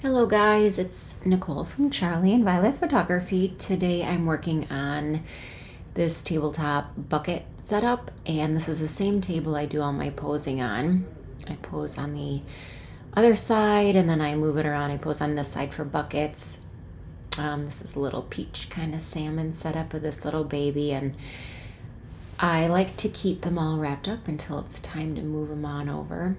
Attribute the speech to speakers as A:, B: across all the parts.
A: Hello guys, it's Nicole from Charlie and Violet Photography. Today I'm working on this tabletop bucket setup, and this is the same table I do all my posing on. I pose on the other side and then I move it around. I pose on this side for buckets. This is a little peach kind of salmon setup of this little baby, and I like to keep them all wrapped up until it's time to move them on over.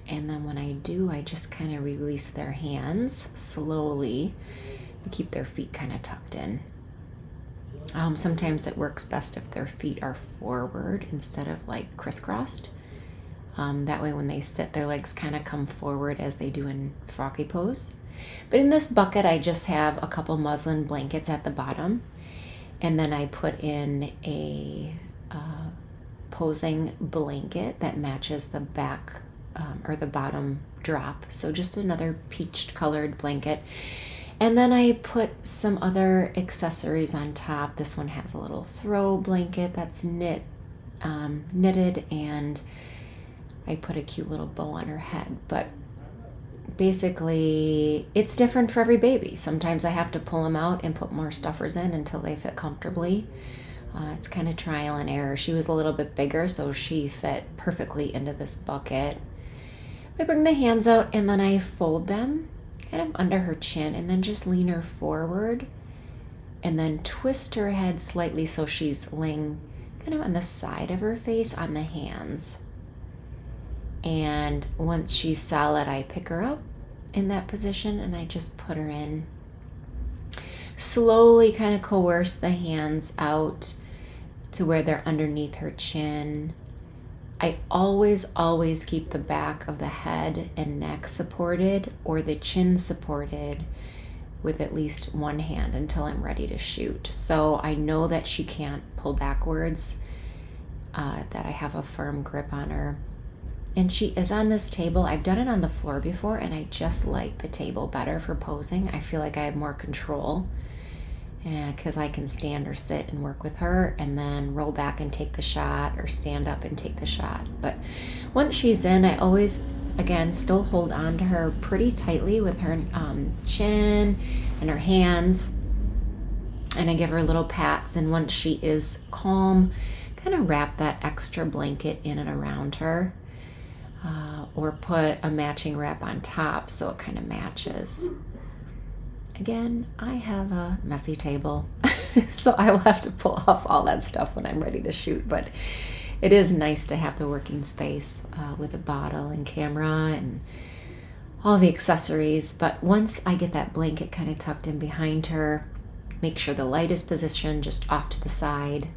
A: And then when I do, I just kind of release their hands slowly to keep their feet kind of tucked in. Sometimes it works best if their feet are forward instead of like crisscrossed. That way when they sit, their legs kind of come forward as they do in froggy pose. But in this bucket, I just have a couple muslin blankets at the bottom. And then I put in a posing blanket that matches the back or the bottom drop. So just another peach colored blanket. And then I put some other accessories on top. This one has a little throw blanket that's knitted, and I put a cute little bow on her head. But basically, it's different for every baby. Sometimes I have to pull them out and put more stuffers in until they fit comfortably. It's kind of trial and error. She was a little bit bigger, so she fit perfectly into this bucket. I bring the hands out and then I fold them kind of under her chin and then just lean her forward and then twist her head slightly so she's laying kind of on the side of her face on the hands. And once she's solid, I pick her up in that position and I just put her in. Slowly kind of coerce the hands out to where they're underneath her chin. I always keep the back of the head and neck supported or the chin supported with at least one hand until I'm ready to shoot. So I know that she can't pull backwards, that I have a firm grip on her. And she is on this table. I've done it on the floor before and I just like the table better for posing. I feel like I have more control because I can stand or sit and work with her and then roll back and take the shot or stand up and take the shot. But once she's in, I always, again, still hold on to her pretty tightly with her chin and her hands. And I give her little pats. And once she is calm, kind of wrap that extra blanket in and around her. Or put a matching wrap on top so it kind of matches. Again, I have a messy table, so I will have to pull off all that stuff when I'm ready to shoot, but it is nice to have the working space with a bottle and camera and all the accessories. But once I get that blanket kind of tucked in behind her, make sure the light is positioned just off to the side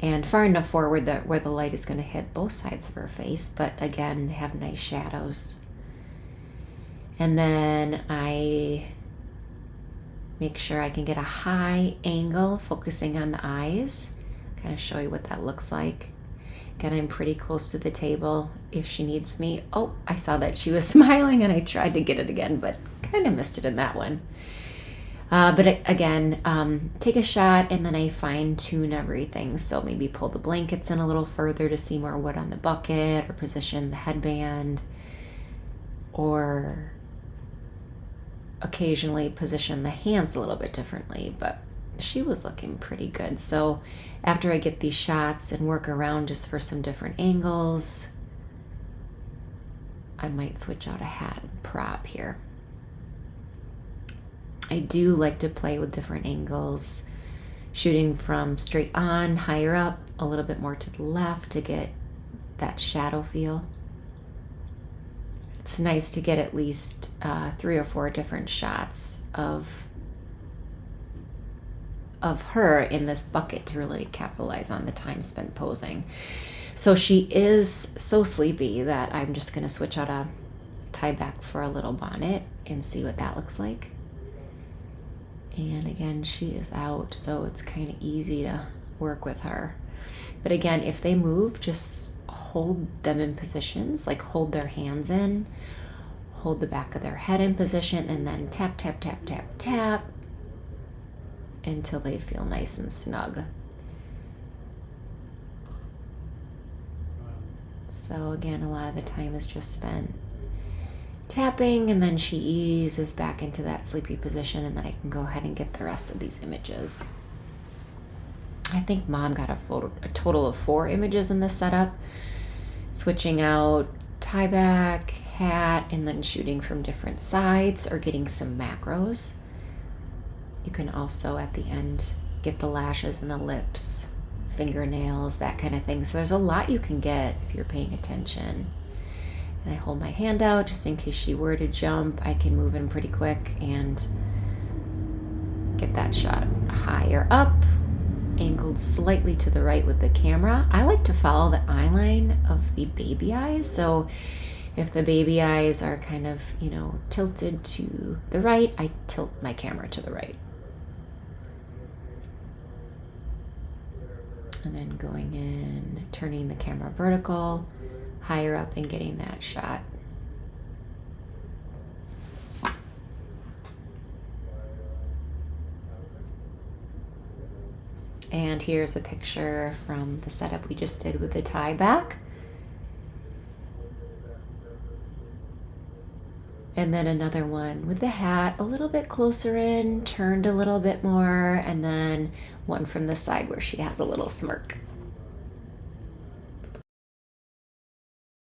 A: and far enough forward that where the light is going to hit both sides of her face, but again, have nice shadows. And then I make sure I can get a high angle focusing on the eyes, kind of show you what that looks like. Again, I'm pretty close to the table if she needs me. Oh, I saw that she was smiling and I tried to get it again, but kind of missed it in that one. But take a shot and then I fine tune everything. So maybe pull the blankets in a little further to see more wood on the bucket, or position the headband, or occasionally position the hands a little bit differently. But she was looking pretty good. So after I get these shots and work around just for some different angles, I might switch out a hat and prop here. I do like to play with different angles, shooting from straight on, higher up, a little bit more to the left to get that shadow feel. It's nice to get at least 3 or 4 different shots of her in this bucket to really capitalize on the time spent posing. So she is so sleepy that I'm just going to switch out a tie back for a little bonnet and see what that looks like. And again, she is out, so it's kind of easy to work with her. But again, if they move, just hold them in positions, like hold their hands in, hold the back of their head in position, and then tap, tap, tap, tap, tap until they feel nice and snug. So again, a lot of the time is just spent tapping, and then she eases back into that sleepy position, and then I can go ahead and get the rest of these images. I think Mom got a total of 4 images in this setup, switching out tie back, hat, and then shooting from different sides or getting some macros. You can also at the end get the lashes and the lips, fingernails, that kind of thing. So there's a lot you can get if you're paying attention. And I hold my hand out just in case she were to jump. I can move in pretty quick and get that shot higher up, angled slightly to the right with the camera. I like to follow the eye line of the baby eyes. So if the baby eyes are kind of, tilted to the right, I tilt my camera to the right. And then going in, turning the camera vertical, higher up, and getting that shot. And here's a picture from the setup we just did with the tie back. And then another one with the hat a little bit closer in, turned a little bit more, and then one from the side where she had the little smirk.